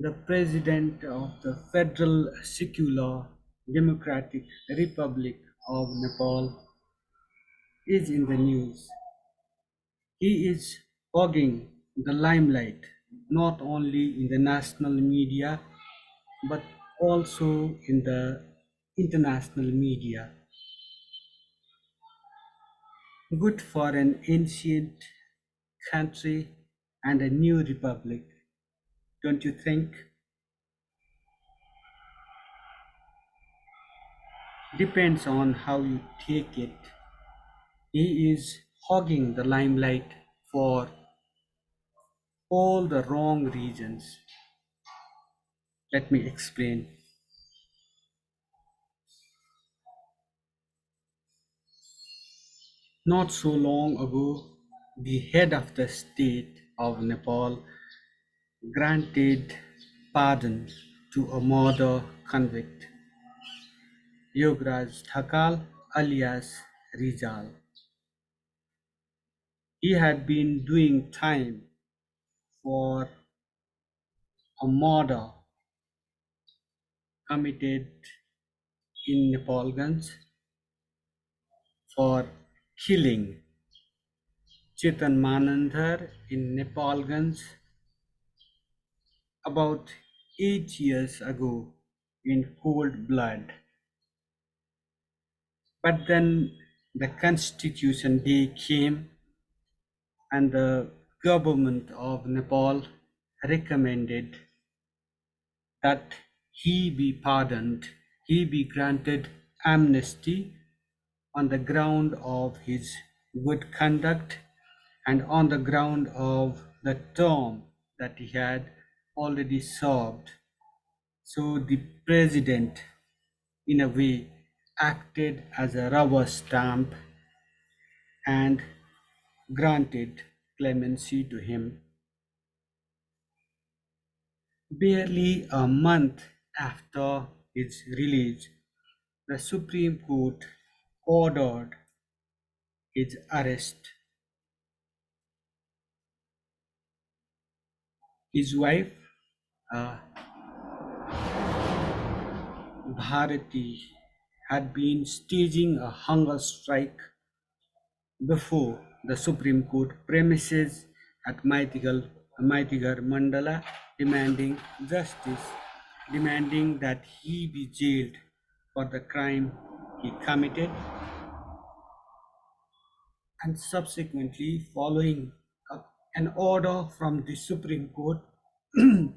The President of the Federal Secular Democratic Republic of Nepal is in the news. He is hogging the limelight not only in the national media but also in the international media. Good for an ancient country and a new republic, don't you think? Depends on how you take it. He is hogging the limelight for all the wrong reasons. Let me explain. Not so long ago, the head of the state of Nepal granted pardon to a murder convict, Yogaraj Thakal alias Rizal. He had been doing time for a murder committed in Nepalganj for killing Chetan Manandhar in Nepalganj about 8 years ago in cold blood. But then the Constitution Day came and the government of Nepal recommended that he be pardoned, he be granted amnesty on the ground of his good conduct and on the ground of the term that he had already served. So the president, in a way, acted as a rubber stamp and granted clemency to him. Barely a month after his release, the Supreme Court ordered his arrest. His wife, uh, Bharati, had been staging a hunger strike before the Supreme Court premises at Maitigar Mandala, demanding justice, demanding that he be jailed for the crime he committed, and subsequently, following an order from the Supreme Court, the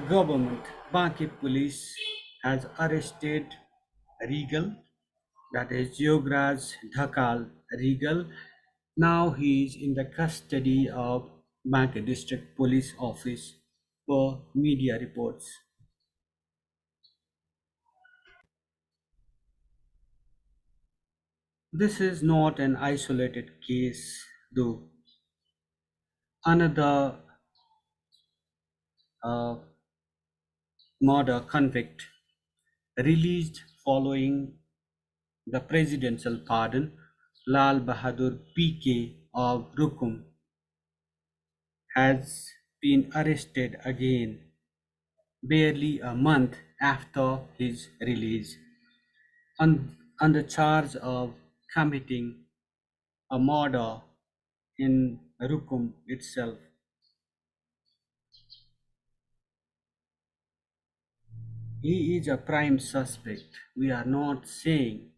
government, Banki police, has arrested Regal, that is Yogaraj Dhakal Regal. Now he is in the custody of Banki District Police Office per media reports. This is not an isolated case, though. Another uh, murder convict released following the presidential pardon, Lal Bahadur PK of Rukum, has been arrested again barely a month after his release on the charge of committing a murder in Rukum itself. He is a prime suspect. We are not saying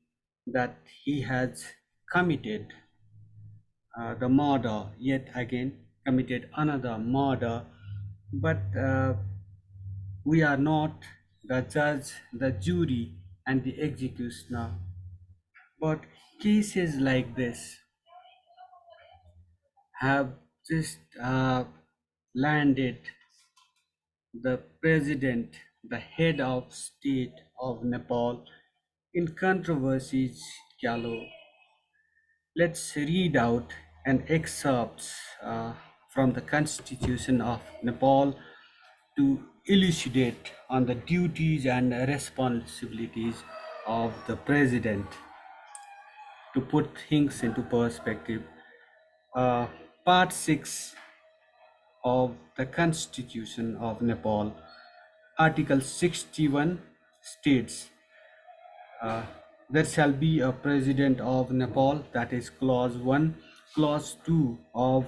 that he has committed the murder yet again, committed another murder, but we are not the judge, the jury, and the executioner. But cases like this have just landed the president, the head of state of Nepal, in controversies. Gallo. Let's read out an excerpt from the Constitution of Nepal to elucidate on the duties and responsibilities of the president to put things into perspective. Uh, Part 6, of the Constitution of Nepal. Article 61 states, uh, there shall be a president of Nepal, that is clause 1. Clause 2 of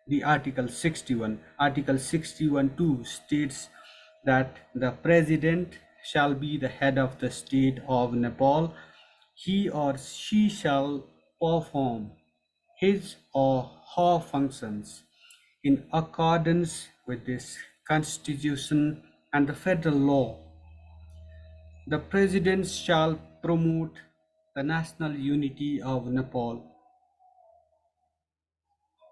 the Article 61. Article 61 2 states that the president shall be the head of the state of Nepal. He or she shall perform his or her functions in accordance with this constitution and the federal law. The president shall promote the national unity of Nepal,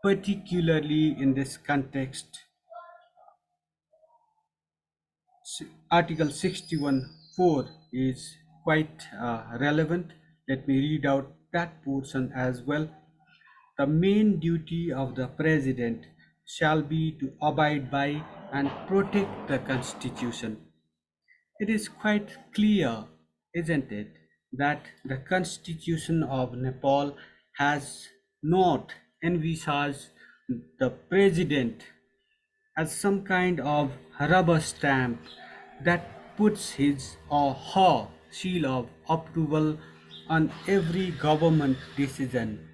particularly in this context. Article 61(4) is quite relevant. Let me read out that portion as well. The main duty of the president shall be to abide by and protect the Constitution. It is quite clear, isn't it, that the Constitution of Nepal has not envisaged the president as some kind of rubber stamp that puts his or her seal of approval on every government decision.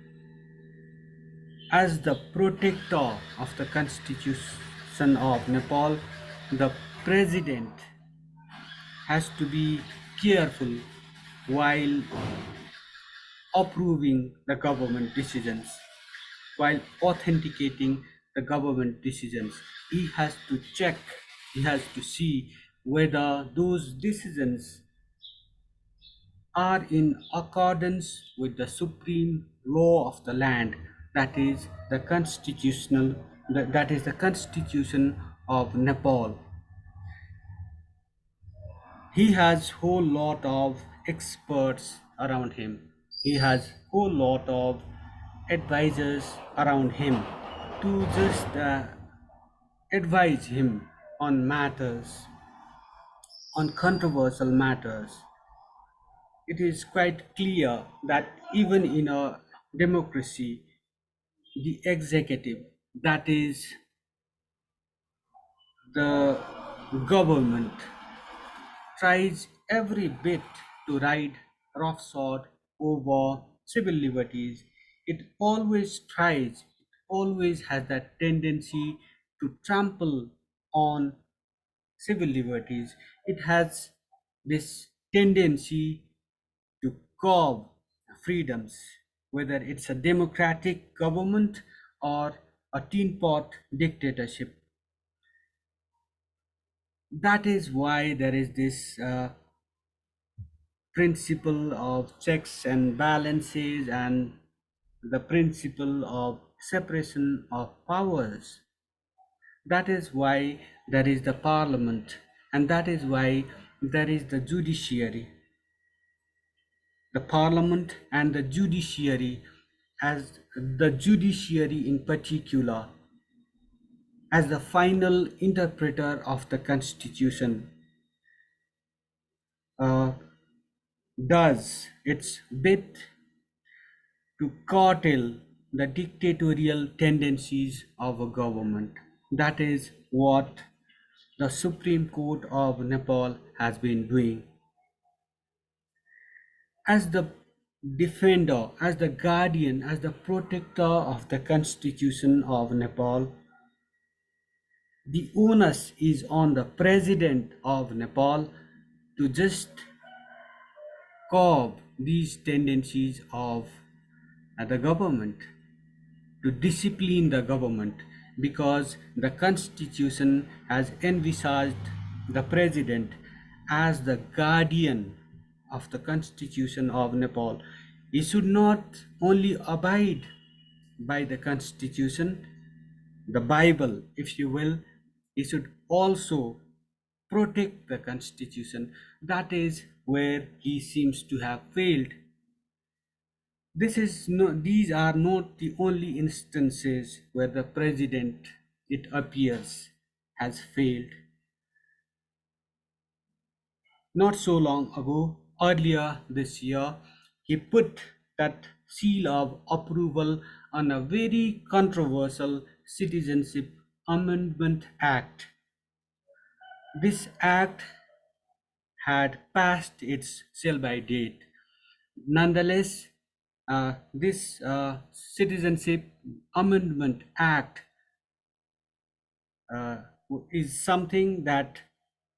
As the protector of the Constitution of Nepal, the president has to be careful while approving the government decisions, while authenticating the government decisions. He has to check, he has to see whether those decisions are in accordance with the supreme law of the land, that is the that is the Constitution of Nepal. He has whole lot of experts around him. He has whole lot of advisors around him to just advise him on matters, on controversial matters. It is quite clear that even in a democracy, the executive, that is the government, tries every bit to ride roughshod over civil liberties. It always tries, it always has that tendency to trample on civil liberties. It has this tendency to curb freedoms, whether it's a democratic government or a tin pot dictatorship. That is why there is this principle of checks and balances and the principle of separation of powers. That is why there is the parliament, and that is why there is the judiciary. The parliament and the judiciary, as the judiciary in particular, as the final interpreter of the constitution, uh, does its bit to curtail the dictatorial tendencies of a government. That is what the Supreme Court of Nepal has been doing. As the defender, as the guardian, as the protector of the Constitution of Nepal, the onus is on the president of Nepal to just curb these tendencies of the government, to discipline the government, because the constitution has envisaged the president as the guardian of the Constitution of Nepal. He should not only abide by the constitution, the Bible, if you will, he should also protect the constitution. That is where he seems to have failed. These are not the only instances where the president, it appears, has failed. Not so long ago, earlier this year, he put that seal of approval on a very controversial citizenship Amendment Act. This act had passed its sell-by date. Nonetheless, this Citizenship Amendment Act uh, is something that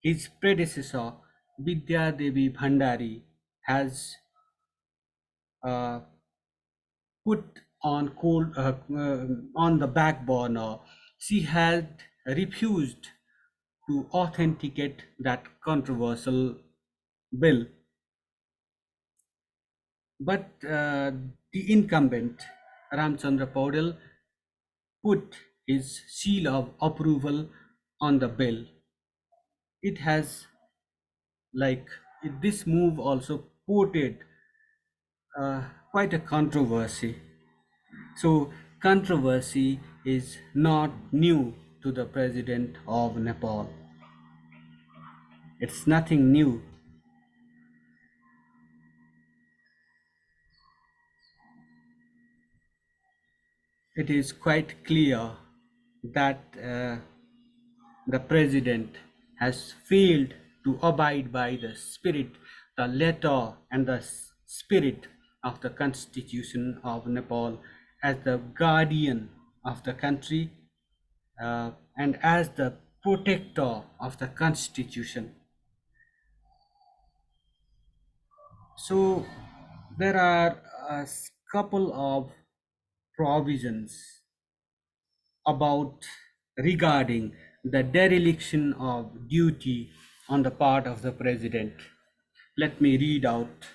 his predecessor, Vidya Devi Bhandari, has uh, put on the back burner. She had refused to authenticate that controversial bill, but the incumbent Ramchandra Paudel put his seal of approval on the bill. It has like this move also ported quite a controversy. So controversy is not new to the president of Nepal. It's nothing new. It is quite clear that the president has failed to abide by the spirit, the letter, and the spirit of the Constitution of Nepal as the guardian of the country and as the protector of the Constitution. So there are a couple of provisions about regarding the dereliction of duty on the part of the president. Let me read out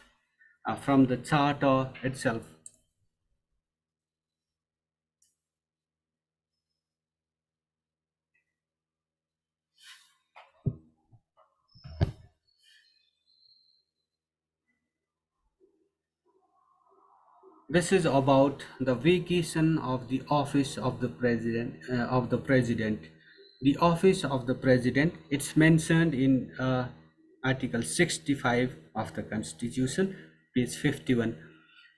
from the charter itself. This is about the vacation of the office of the president. The office of the president, it's mentioned in Article 65 of the Constitution, page 51.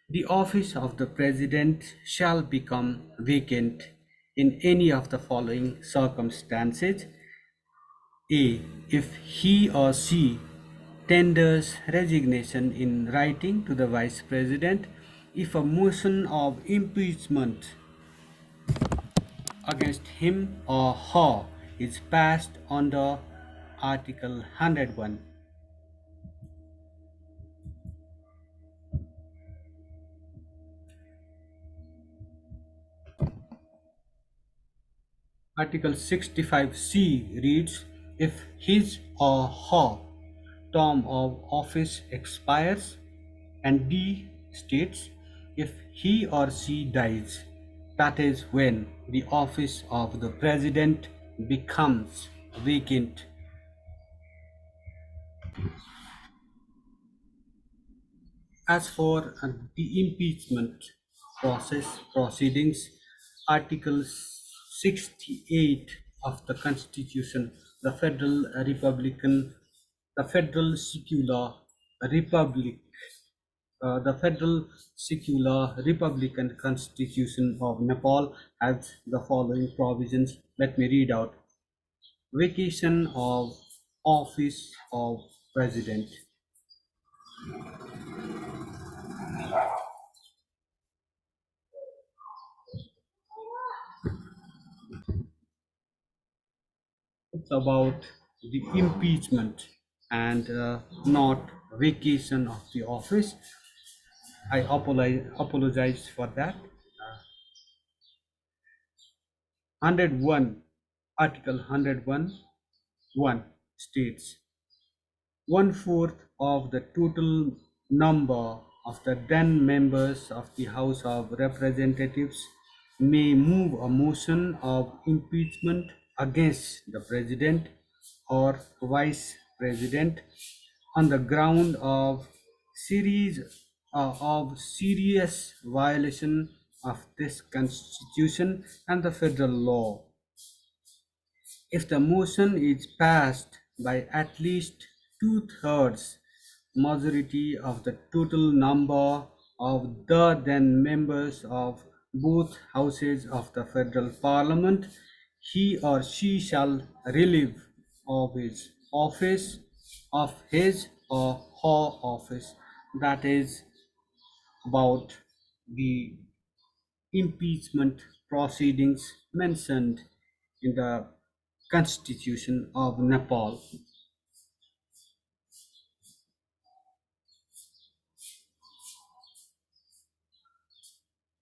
The office of the president shall become vacant in any of the following circumstances. A. If he or she tenders resignation in writing to the Vice President, if a motion of impeachment against him or her is passed under Article 101. Article 65C reads, if his or her term of office expires, and D states, if he or she dies, that is when the office of the president becomes vacant. As for the impeachment process proceedings, Article 68 of the Constitution, the Federal Secular Republic, the Federal Secular Republican Constitution of Nepal has the following provisions. Let me read out. Vacation of office of president. It's about the impeachment and not vacation of the office. I apologize for that. 101, Article 101, 1 states, one-fourth of the total number of the then members of the House of Representatives may move a motion of impeachment against the President or Vice President on the ground series of serious violation of this Constitution and the federal law. If the motion is passed by at least two-thirds majority of the total number of the then members of both houses of the federal parliament, he or she shall relieve of his office, of his or her office. That is about the impeachment proceedings mentioned in the Constitution of Nepal.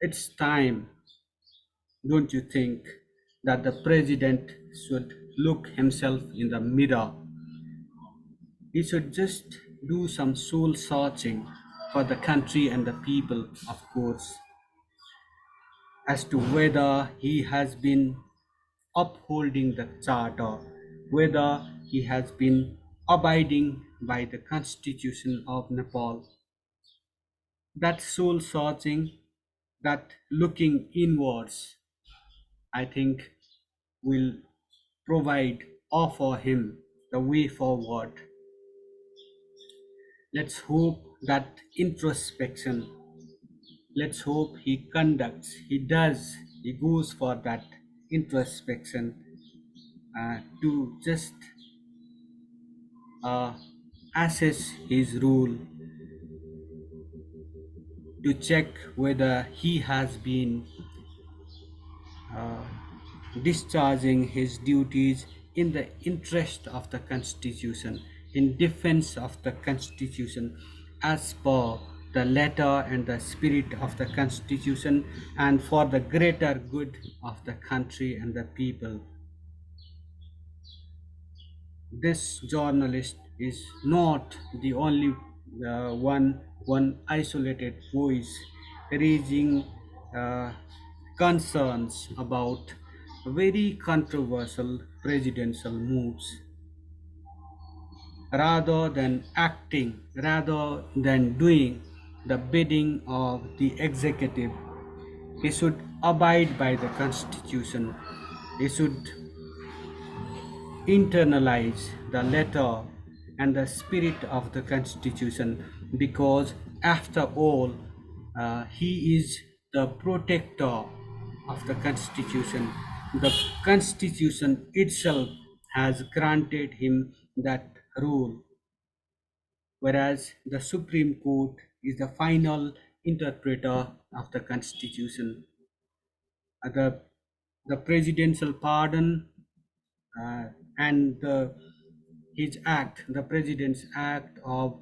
It's time, don't you think, that the president should look himself in the mirror? He should just do some soul searching for the country and the people, of course, as to whether he has been upholding the charter, whether he has been abiding by the constitution of Nepal. That soul searching, that looking inwards, I think will provide, offer him the way forward. Let's hope that introspection, let's hope he does, he goes for that introspection to just uh, assess his rule, to check whether he has been uh, discharging his duties in the interest of the Constitution, in defense of the Constitution, as per the letter and the spirit of the Constitution, and for the greater good of the country and the people. This journalist is not the only one isolated voice raising uh, concerns about very controversial presidential moves. Rather than doing the bidding of the executive, he should abide by the constitution. He should internalize the letter and the spirit of the Constitution, because, after all, he is the protector of the Constitution. The Constitution itself has granted him that role, whereas the Supreme Court is the final interpreter of the Constitution. The, the presidential pardon uh, and the president's act of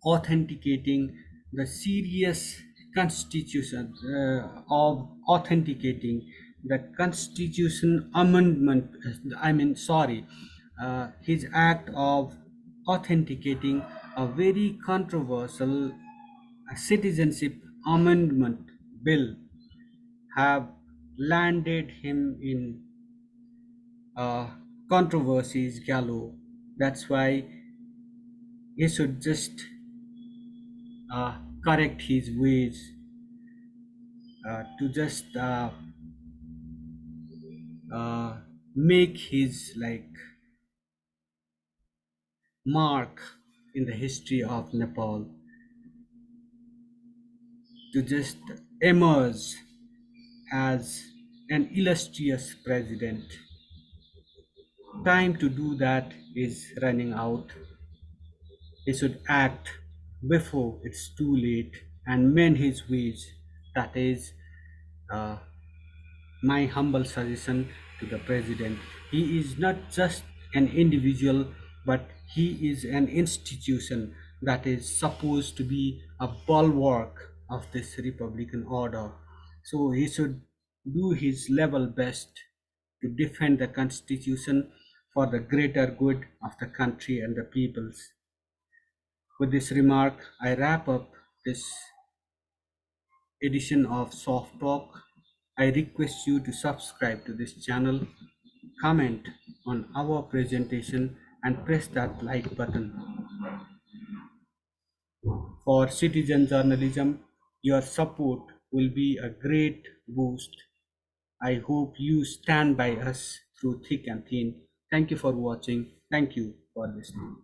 authenticating the serious constitution, of authenticating the constitution amendment, his act of authenticating a very controversial citizenship amendment bill have landed him in uh, controversies galore. That's why he should just correct his ways, to just uh, make his like mark in the history of Nepal, to just emerge as an illustrious president. Time to do that is running out. He should act before it's too late and mend his ways. That is uh, my humble suggestion to the president. He is not just an individual, but he is an institution that is supposed to be a bulwark of this republican order. So he should do his level best to defend the constitution for the greater good of the country and the peoples. With this remark, I wrap up this edition of Soft Talk. I request you to subscribe to this channel, comment on our presentation, and press that like button. For citizen journalism, your support will be a great boost. I hope you stand by us through thick and thin. Thank you for watching. Thank you for listening.